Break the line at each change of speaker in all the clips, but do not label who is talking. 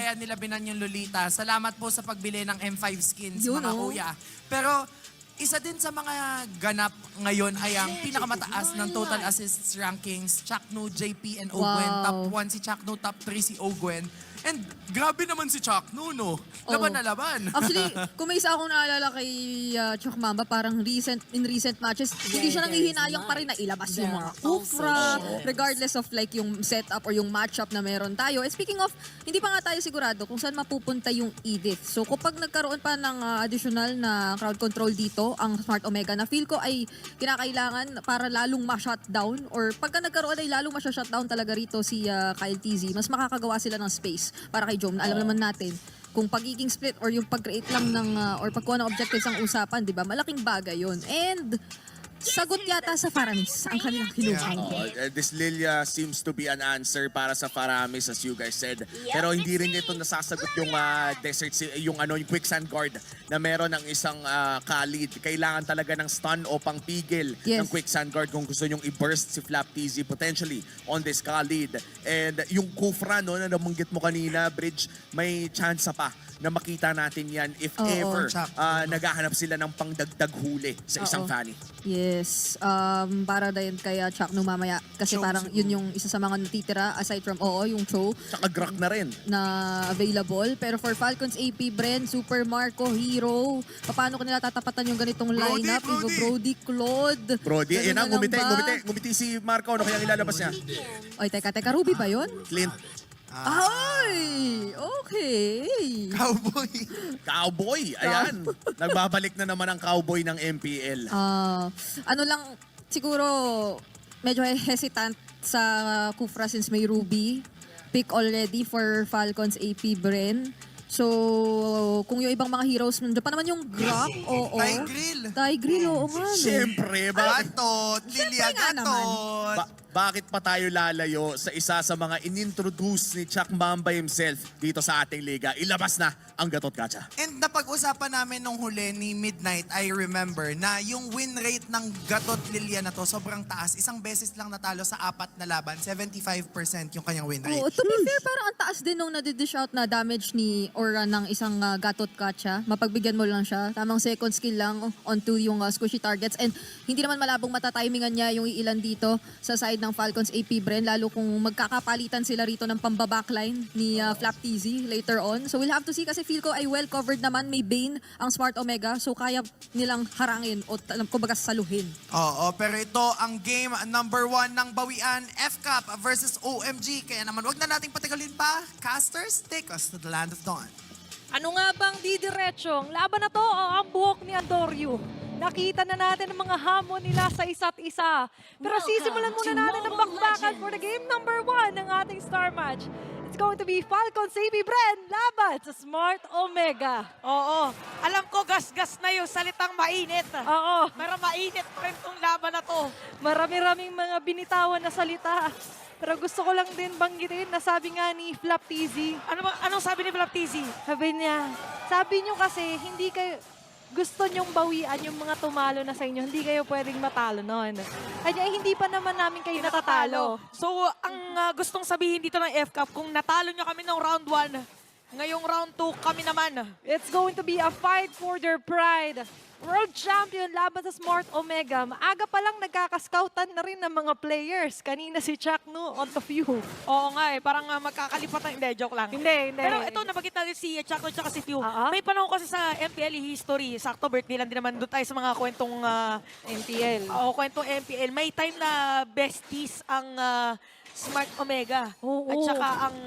kaya nila binan yung Lolita. Salamat po sa pagbili ng M5 skins,
Yun,
mga
oh.
kuya. Pero isa din sa mga ganap ngayon ay ang pinakamataas ng total assists rankings. Chakno, JP, and Ogwen.
Wow.
Top 1 si Chakno, top 3 si Ogwen. And grabe naman si Chakno, no? Laban na laban.
Actually, kung may isa akong naalala kay Chok Mamba, parang in recent matches, hindi siya nanghihinayang pa rin na ilabas yung mga kufra, regardless of like yung setup or yung matchup na meron tayo. And speaking of, hindi pa nga tayo sigurado kung saan mapupunta yung Edith. So kapag nagkaroon pa ng additional na crowd control dito, ang Smart Omega, na feel ko ay kinakailangan para lalong ma-shutdown, or pagka nagkaroon ay lalong ma-shutdown talaga rito si Kyle TZ, mas makakagawa sila ng space para kay Jom. Alam naman natin, kung pagiging split or yung pag-create lang ng, or pagkuha ng objectives ang usapan, di ba? Malaking bagay yun. And sagot yata sa Faramis ang kanilang kinuha.
This Lilia seems to be an answer para sa Faramis, as you guys said. Pero hindi rin ito nasasagot yung desert, yung quicksand guard na meron ng isang Khalid. Kailangan talaga ng stun o pangpigil ng quicksand guard kung gusto nyong i-burst si Flap TZ potentially on this Khalid. And yung Kufra, no, na nabanggit mo kanina, Bridge, may chance pa na makita natin yan if ever naghahanap sila ng pangdagdag huli sa isang Fanny.
Yes. Para din kaya Chakno mamaya. Kasi parang yun yung isa sa mga natitira aside from yung Cho.
Tsaka Grak na rin.
Na available. Pero for Falcons AP, Bren, Super Marco, Hero, paano kanila tatapatan yung ganitong lineup? Brody, Claude.
Brody, yan ang ngumiti si Marco. Ano kaya ilalabas niya?
Oy, teka, Ruby ba yun?
Clint.
Ay! Okay!
Cowboy! Ayan! Nagbabalik na naman ang cowboy ng MPL.
Ano lang, siguro medyo hesitant sa Kufra since may Ruby. Pick already for Falcons AP Bren. So, kung yung ibang mga heroes, nandiyan pa naman yung Grok, Tigreal, oo nga.
Siyempre,
Gatot, Lilia Gatot.
Bakit pa tayo lalayo sa isa sa mga inintroduce ni Chak Mamba himself dito sa ating liga? Ilabas na ang Gatot Gacha.
And napag-usapan namin nung huli ni Midnight, I remember, na yung win rate ng Gatot Lilia na to sobrang taas. Isang beses lang natalo sa 4 na laban. 75% yung kanyang win rate.
To be fair, parang ang taas din nung nadidish out na damage ni Aura ng isang Gatot Gacha. Mapagbigyan mo lang siya. Tamang second skill lang onto yung squishy targets. And hindi naman malabong matatimingan niya yung ilan dito sa side ng Falcons AP Bren, lalo kung magkakapalitan sila rito ng pambabackline ni Flap TZ later on. So we'll have to see, kasi feel ko ay well covered naman. May Bane ang Smart Omega, so kaya nilang harangin o kumbaga saluhin.
Oo, pero ito ang game number 1 ng bawian, FCAP versus OMG. Kaya naman wag na nating patagalin pa. Casters, take us to the land of dawn.
Ano nga bang didiretsong laban na to o ang buhok ni Andoryu? Nakita na natin ang mga hamon nila sa isa't isa. Pero sisimulan muna natin ang bakbakan for the game number 1 ng ating star match. It's going to be Falcons AP Bren laban sa Smart Omega.
Oo. Alam ko, gas-gas na yung salitang mainit.
Oo.
Pero mainit pa rin itong laban na to.
Marami-raming mga binitawan na salita. Pero gusto ko lang din banggitin na sabi nga ni Flap TZ.
Anong sabi ni Flap TZ?
Sabi niyo kasi hindi kayo gusto nyong bawian yung mga tumalo na sa inyo, hindi kayo pwedeng matalo noon. Kaya hindi pa naman namin kayo natatalo.
So, ang gustong sabihin dito ng FCAP, kung natalo nyo kami ng round 1, ngayong round 2 kami naman.
It's going to be a fight for their pride. World Champion laban sa Smart Omega. Maaga pa lang nagkakaskautan na rin ng mga players. Kanina si Chakno on the view.
Oo nga parang magkakalipatan. Hindi, joke lang.
Hindi.
Pero ito, nabagit natin si Chakno at si Few. May panahon kasi sa MPL history, sakto birthday lang din naman doon tayo sa mga kwentong
MPL.
Oo, kwentong MPL. May time na besties ang Smart Omega at saka ang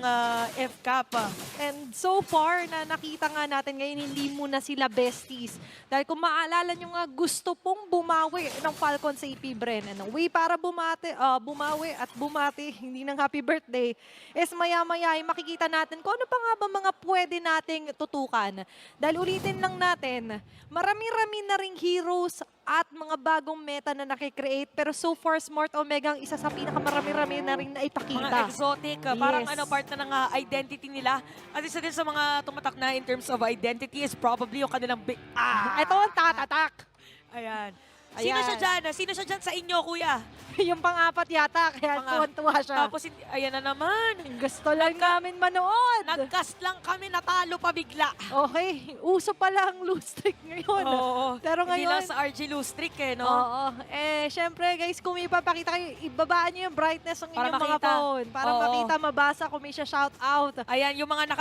FCAP.
And so far, na nakita nga natin ngayon, hindi muna sila besties. Dahil kung maalala nyo nga, gusto pong bumawi ng Falcons AP Bren. And ang way para bumawi at bumati, hindi ng happy birthday, is maya-maya ay makikita natin kung ano pa nga ba mga pwede nating tutukan. Dahil ulitin lang natin, marami-rami na ring heroes at mga bagong meta na nakikreate. Pero so far, Smart Omega ang isa sa pinakamarami-rami na rin na ipakita.
Mga exotic, parang part na ng identity nila. At isa din sa mga tumatak na in terms of identity is probably yung kanilang big...
Ito ang tatatak.
Ayan. Sino
Ayan.
siya dyan? Sino siya dyan sa inyo, kuya?
Yung pang-apat yata, kaya tuwan-tuwa siya.
Tapos, ayan na naman.
Gusto lang namin manood.
Nag-cast lang kami, natalo pa bigla.
Okay, uso pala ang loose streak ngayon.
Oo.
Pero
Hindi lang
ngayon,
sa RG Lustrick eh, no?
oo. Syempre guys, kung may ipapakita kayo, ibabaan nyo yung brightness ng
Para
inyong mga
makita.
phone. Para
Oo.
makita, mabasa kung may siya shout out.
Ayan, yung mga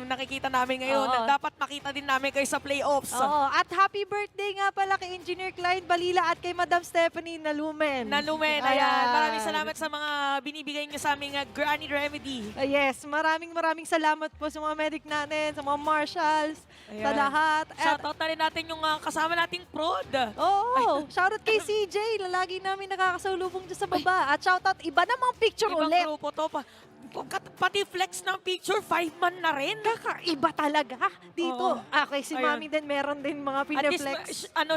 nakikita namin ngayon,
Oo.
dapat makita din namin kayo sa playoffs.
Oo. At happy birthday nga pala kay Engineer Clyde Balila at kay Madam Stephanie Nalumen.
Nalumen, ayan. Maraming salamat sa mga binibigay niyo sa aming Granny Remedy.
Yes, maraming salamat po sa mga medic natin, sa mga marshals, sa
Ayan.
lahat. At
Shoutout na rin natin yung kasama nating prod.
oo, shoutout kay CJ. Lalagi namin nakakasalubong dyan sa baba. At shoutout, iba namang picture
Ibang
ulit.
grupo to. Pati flex ng picture, 5-man na rin.
Kakaiba talaga dito.
Oo.
Okay, si
Ayan.
Mami din meron din mga
At least,
pineflex.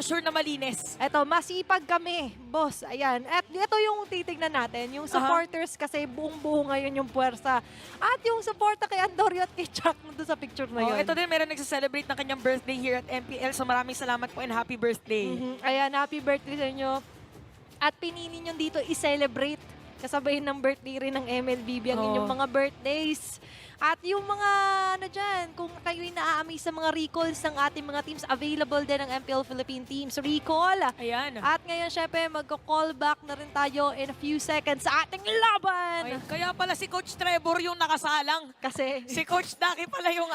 sure na malinis.
Eto, masipag kami, boss. Ayan. At ito yung titignan natin. Yung supporters kasi buong-buo ngayon yung puwersa. At yung supporta kay Andorio at kay Chuck doon sa picture na
Oh,
yun.
ito din, meron nagsa-celebrate ng kanyang birthday here at MPL. So maraming salamat po and happy birthday.
Ayan, happy birthday sa inyo. At pinili nyo dito i-celebrate. Kasabay ng birthday rin ng MLBB ang
Oo.
inyong mga birthdays. At yung mga, kung kayo'y naa-amaze sa mga recalls ng ating mga teams, available din ng MPL Philippine Teams Recall.
Ayan.
At ngayon, syempre, magko-call back na rin tayo in a few seconds sa ating laban.
Ay, kaya pala si Coach Trevor yung nakasalang.
Kasi,
Si Coach Daki pala yung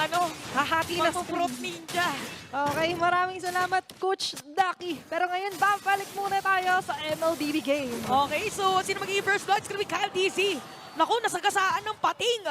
hahati na
Proof Ninja.
Okay, maraming salamat, Coach Ducky. Pero ngayon, babalik muna tayo sa MLBB game.
Okay, so sino magiging first blood? It's gonna be Kyle DC. Naku, nasagasaan ng pating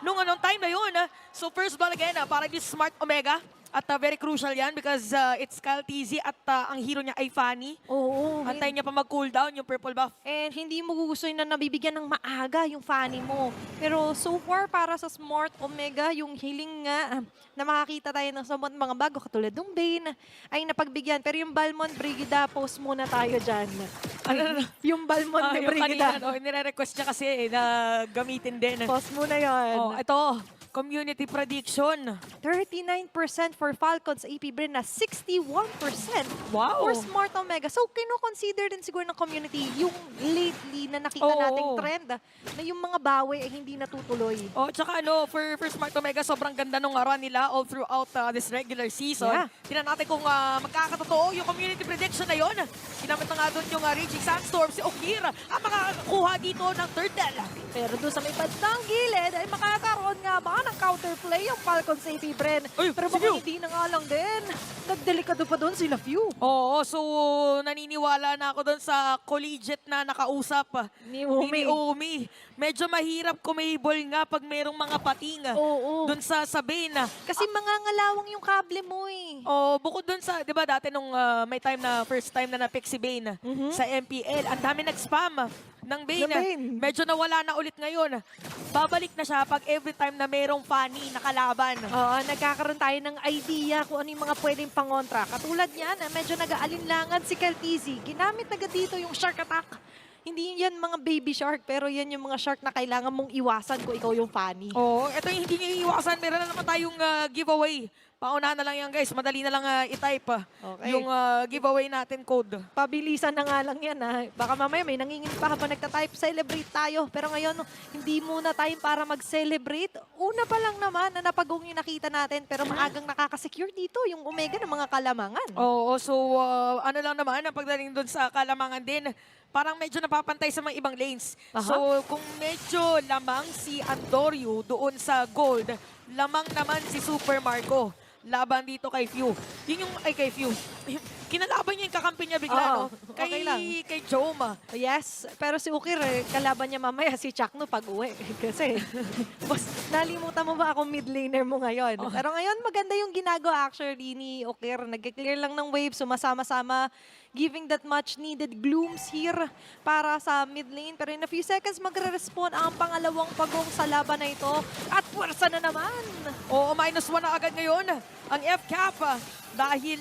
nung anong time na yun. So first blood again para this Smart Omega. At very crucial yan because it's Kyle TZ at ang hero niya ay Fanny.
Oo.
Antay niya pa mag-cooldown yung purple buff.
And hindi mo gugustuhin na nabibigyan ng maaga yung Fanny mo. Pero so far, para sa Smart Omega, yung healing nga na makakita tayo ng somewhat mga bago, katulad ng Bane, ay napagbigyan. Pero yung Balmond Brigida, post muna tayo dyan. Yung Balmond
Yung
Brigida.
kanina, nire-request niya kasi na gamitin din.
Post muna yun.
Oh, ito, community prediction.
39% for Falcons, AP Brin na 61%
Wow.
for Smart Omega. So, kino-consider din siguro ng community yung lately na nakita
Oo.
nating trend na yung mga bawi ay hindi natutuloy.
Oh, tsaka for Smart Omega, sobrang ganda nung run nila all throughout this regular season.
Yeah.
Tingnan natin kung magkakatotoo yung community prediction na yun. Ginamit na nga doon yung Raging Sandstorm, si Okira, ang makakakuha dito ng turtle.
Pero doon sa may bandang gilid ay makakaroon nga ba ng counterplay yung Falcons AP Bren.
Ay,
Pero
si
baka
Few.
hindi na nga lang din. Nagdelikado pa doon sila Few.
Oo, so naniniwala na ako doon sa collegiate na nakausap
Ni Umi.
ni Umi. Medyo mahirap kumable nga pag mayroong mga pating
Oo.
doon sa Bane.
Kasi mga ngalawang yung kable mo eh.
Oh, bukod dun sa, 'di ba, dati nung may time na first time na na-pick si Bane sa MPL, ang dami nag-spam ng Bane.
Ng Bane.
Medyo nawala na ulit ngayon. Babalik na siya pag every time na mayroong Fanny na kalaban.
Oo, nagkakaroon tayo ng idea kung ano yung mga pwedeng pangontra. Katulad niyan, medyo nag-aalinlangan si Keltizi. Ginamit na dito yung shark attack. Hindi yan mga baby shark, pero yan yung mga shark na kailangan mong iwasan kung ikaw yung Fanny.
Oo, ito yung hindi niya iiwasan. Meron na naman tayong giveaway. Paunahan na lang yan, guys. Madali na lang i-type
Okay.
yung giveaway natin code.
Pabilisan na nga lang yan ha. Baka mamaya may nangingin pa habang nagta-type, celebrate tayo. Pero ngayon, hindi muna time para mag-celebrate. Una pa lang naman na napagong yung nakita natin, pero maagang nakaka-secure dito yung Omega ng mga kalamangan.
Oo, so ano lang naman, ang pagdating doon sa kalamangan din, parang medyo napapantay sa mga ibang lanes.
Aha.
So kung medyo lamang si Andorio doon sa gold, lamang naman si Super Marco. Laban dito kay Few. Yun yung, ay kay Few. Kinalaban niya yung kakampi niya bigla,
Oo,
no?
okay lang.
Kay Joma.
Yes, pero si Ukir, kalaban niya mamaya si Chakno pag uwi. Kasi, boss, nalimutan mo ba ako mid laner mo ngayon? Pero ngayon, maganda yung ginagawa actually ni Ukir. Nag-clear lang ng wave, sumasama-sama, giving that much needed glooms here para sa mid lane. Pero in a few seconds, magre-respawn ang pangalawang pagong sa laban na ito. At puwersa na naman!
Oo, -1 na agad ngayon ang FCAP dahil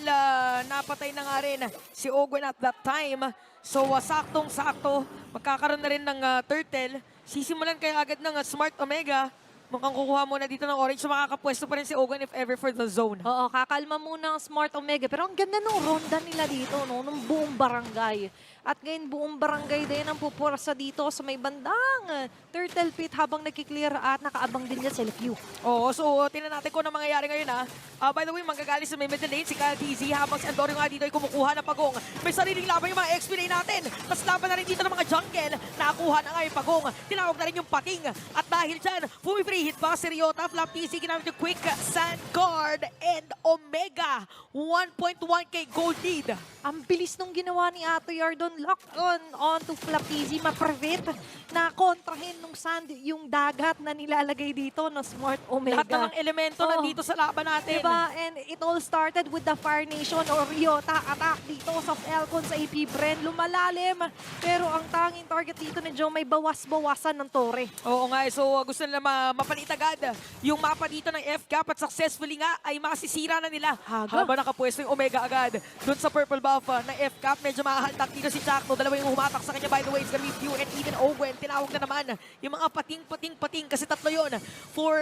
napatay na nga rin si Ogwen at that time. So, saktong-sakto, magkakaroon na rin ng turtle. Sisimulan kaya agad ng Smart Omega Mukhang kukuha muna dito ng orange. So makakapwesto pa rin si Ogun if ever for the zone.
Oo, kakalma muna ang Smart Omega. Pero ang ganda ng ronda nila dito, no? Nung buong barangay. At ngayon, buong barangay din ang pupursa dito sa may bandang Turtle Pit habang nagkiklear at nakaabang din niya sa LFU.
Oo, so tingnan natin kung ano mangyayari ngayon ha. By the way, manggagaling sa may middle lane si Kyle TZ habang si Andorio nga dito ay kumukuha ng pagong. May sariling laban yung mga XP natin. Tapos laban na rin dito ng mga jungle. Nakakuha na nga yung pagong. Tinawag na rin yung pating. At dahil dyan, free hit pa si Ryota. Flap TZ ginamit yung quick sand guard and Omega. 1.1k gold lead.
Ang bilis nung ginawa ni Ato Yardon, lock on to Flap Easy, ma-prevent na kontrahin nung sand yung dagat na nilalagay dito ng Smart Omega.
Lahat na ng elemento
Oo.
nandito sa laban natin.
Diba? And it all started with the Fire Nation or Ryota attack dito sa Falcon sa AP Bren. Lumalalim, pero ang tanging target dito ni Joe may bawas-bawasan ng tore.
Oo nga, so gusto nila mapalit agad yung mapa dito ng FCAP at successfully nga ay masisira na nila. Habang nakapwesto yung Omega agad dun sa purple buff ng FCAP. Medyo mahahaltak dito si Chakno. Dalawa yung humatak sa kanya, by the way. It's gonna be Pew and even Owen. Tinawag na naman yung mga pating kasi tatlo yun for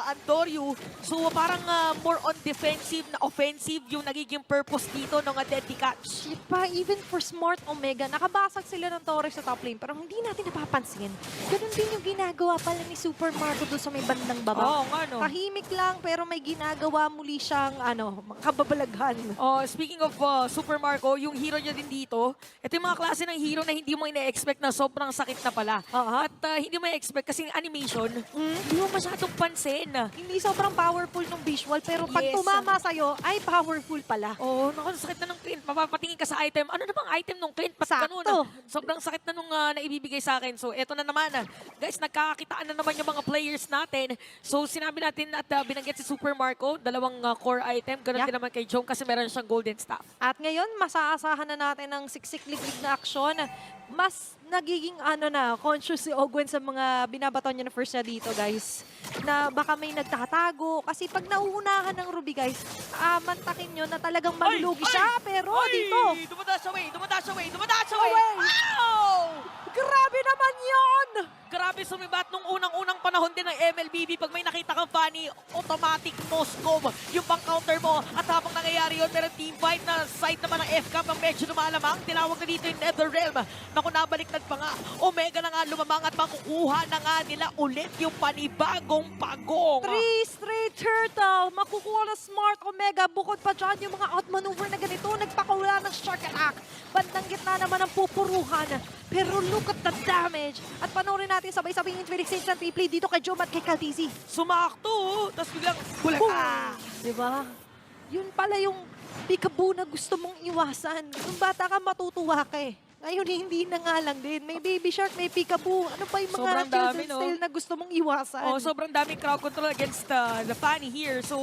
Andorio. So parang more on defensive na offensive yung nagiging purpose dito ng Deadly Catch.
Pa, even for Smart Omega, nakabasag sila ng tore sa top lane, pero hindi natin napapansin. Ganun din yung ginagawa pala ni Super Marco doon sa may bandang baba.
Oo nga, no?
Tahimik lang, pero may ginagawa muli siyang, kababalaghan.
Speaking of Super Marco, yung hero niya din dito, ito yung mga klase ng hero na hindi mo ina-expect na sobrang sakit na pala. At hindi mo i-expect kasi yung animation, hindi mo masyadong pansin.
Hindi sobrang powerful ng visual, pero pag
Yes.
tumama sa'yo, ay powerful pala.
Oo, naku, sakit na ng Clint. Mapapatingin ka sa item. Ano na bang item nung Clint? Ba't
Sakto.
ganun? Sobrang sakit na nung naibibigay sa akin. So, eto na naman. Guys, nagkakakitaan na naman yung mga players natin. So, sinabi natin at binanggit si Super Marco, dalawang core item. Ganun din naman kay Jom kasi meron siyang golden staff.
At ngayon, masaasahan na natin ng siksik-liklik na aksyon. Mas nagiging conscious si Ogwen sa mga binabaton niya na first niya dito, guys. Na baka may nagtatago. Kasi pag nauunahan ng Ruby, guys, mantakin nyo na talagang malulugi siya. Pero dito,
Dumadash away!
Away!
Ow!
grabe naman yon.
Grabe sumibat nung unang-unang panahon din ng MLBB. Pag may nakita kang funny, automatic no-scope yung pang-counter mo. At habang nangyayari yun, meron team fight na side naman ng FCAP ang medyo lumalamang. Tinawag na dito yung Netherrealm. Naku, nabaliktad pa nga. Omega na nga lumamang at makukuha na nga nila ulit yung panibagong pagong.
3 straight turtle. Makukuha na Smart Omega. Bukod pa dyan yung mga outmaneuver na ganito. Nagpakawala ng Shark Attack. Bandang gitna naman ang pupuruhan. Pero look at the damage. At panoorin natin sabay-sabay yung Infinix Sage ng replay dito kay Jom at kay Kaltizi.
Sumakto, tapos biglang bulag.
Diba? Yun pala yung peekaboo na gusto mong iwasan. Nung bata ka, matutuwa ka eh. Ngayon, hindi na nga lang din. May Baby Shark, may peekaboo. Ano pa yung mga
Sobrang dami,
children's
no?
tale na gusto mong iwasan?
Oh, sobrang daming crowd control against the Fanny here. So,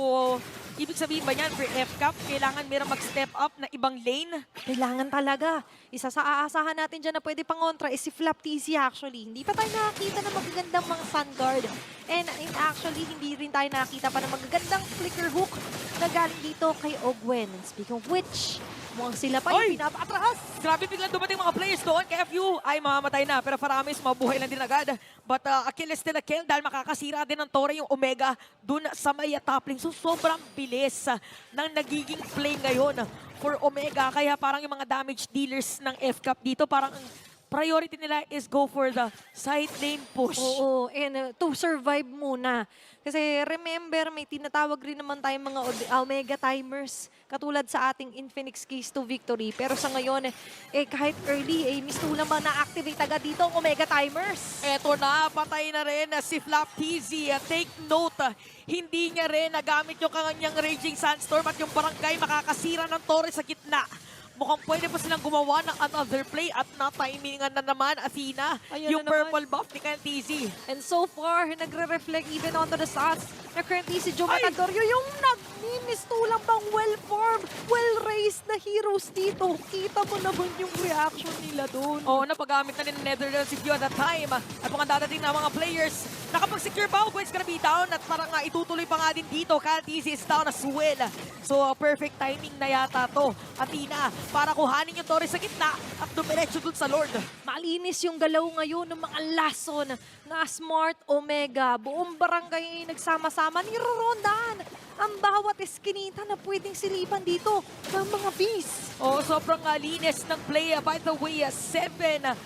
ibig sabihin ba yan for FCAP, kailangan merong mag-step up na ibang lane?
Kailangan talaga. Isa sa aasahan natin dyan na pwede pangontra is si Flap TZ actually. Hindi pa tayo nakakita ng magagandang mga Sun Guard. And actually, hindi rin tayo nakakita pa ng magagandang flicker hook na galing dito kay Ogwen. And speaking of which, mukhang sila pa yung pinapatras.
Grabe biglang dumating mga players doon. Kaya FU ay mamamatay na. Pero Faramis, mabuhay lang din agad. But Achilles still a kill dahil makakasira din ng Tore yung Omega dun sa may top lane. So sobrang bilis ng nagiging play ngayon for Omega. Kaya parang yung mga damage dealers ng FCAP dito, parang priority nila is go for the side lane push.
Oo, and to survive muna. Kasi remember, may tinatawag rin naman tayong mga Omega timers. Katulad sa ating Infinix Keys to Victory. Pero sa ngayon, kahit early, mistulang ba na-activate agad dito ang Omega timers?
Eto na, patay na rin si Flap TZ. Take note, hindi niya rin nagamit yung kanyang Raging Sandstorm at yung barangay makakasira ng Torre sa gitna. Mukhang pwede pa silang gumawa ng another play at na-timingan na naman, Athena,
Ayun
yung
na naman.
purple buff ni Kyle TZ.
And so far, nagre-reflect even onto the stats na currently si Joe Matadorio yung nagmimistulang bang well-formed, well-raised na heroes dito. Kita mo naman yung reaction nila doon.
Oo, napagamit na rin ng Netherlands si Q at that time. At mga dadating na mga players, Nakapag-secure pa ako, Gwen's gonna be down at parang itutuloy pa nga din dito. Kyle TZ is down as well. So perfect timing na yata to. Athena, para kuhanin yung Torres sa gitna at dumiretso dun sa Lord.
Malinis yung galaw ngayon ng mga lason na Smart Omega. Buong barangay ay nagsama-sama, nirorondahan ang bawat eskinita na pwedeng silipan dito ng mga beasts.
Oh, sobrang linis ng play. By the way, 7-0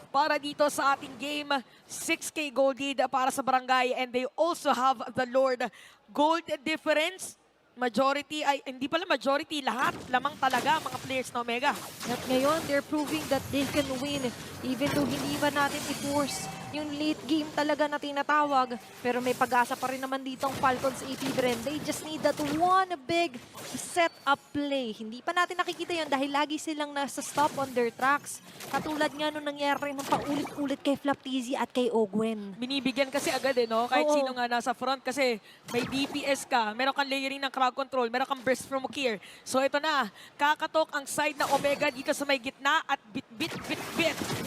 para dito sa ating game. 6K gold lead para sa barangay and they also have the Lord. Gold difference, majority, ay hindi pala majority, lahat lamang talaga mga players na Omega.
At ngayon, they're proving that they can win even though hindi ba natin i-force yung late game talaga na tinatawag. Pero may pag-asa pa rin naman dito ang Falcons AP Bren. They just need that one big set-up play. Hindi pa natin nakikita yun dahil lagi silang nasa stop on their tracks. Katulad nga nung nangyari ng paulit-ulit kay Flap TZ at kay Ogwen.
Binibigyan kasi agad no? Kahit
Oo.
sino nga nasa front kasi may DPS ka, meron kang layering ng crowd control, meron kang burst from Ukir. So ito na, kakatok ang side ng Omega dito sa may gitna at bit ng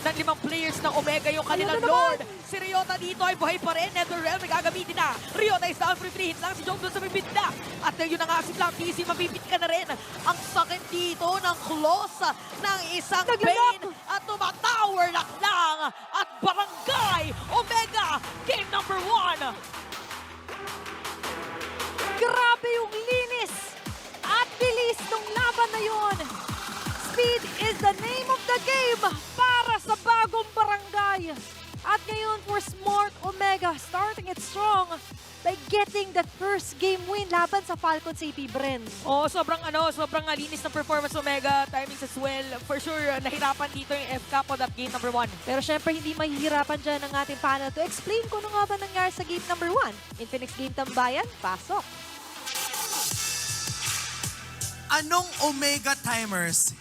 5 players ng Omega yung kanilang
Ayan na naman!
Lord. Si Ryota dito ay buhay pa rin. NetherRealm ay gagamitin na. Ryota is down for 3 hit lang si Jong doon sa may bit na. At yun na nga si Flap TZ, mabibit ka na rin. Ang sakit dito ng close ng isang Bane at tumatower lang at Barangay Omega game number 1.
Grabe yung linis at bilis ng laban na yun. Speed is the name of the game para sa bagong barangay. At ngayon for Smart Omega, starting it strong by getting the first game win laban sa Falcons AP Bren.
Oh, sobrang linis ng performance Omega, timings as well. For sure, nahirapan dito yung FK po that game number 1.
Pero syempre hindi mahihirapan dyan ang ating panel to explain kung ano nga ba nangyari sa game number 1. Infinix Game Tambayan, pasok.
Anong Omega Timers?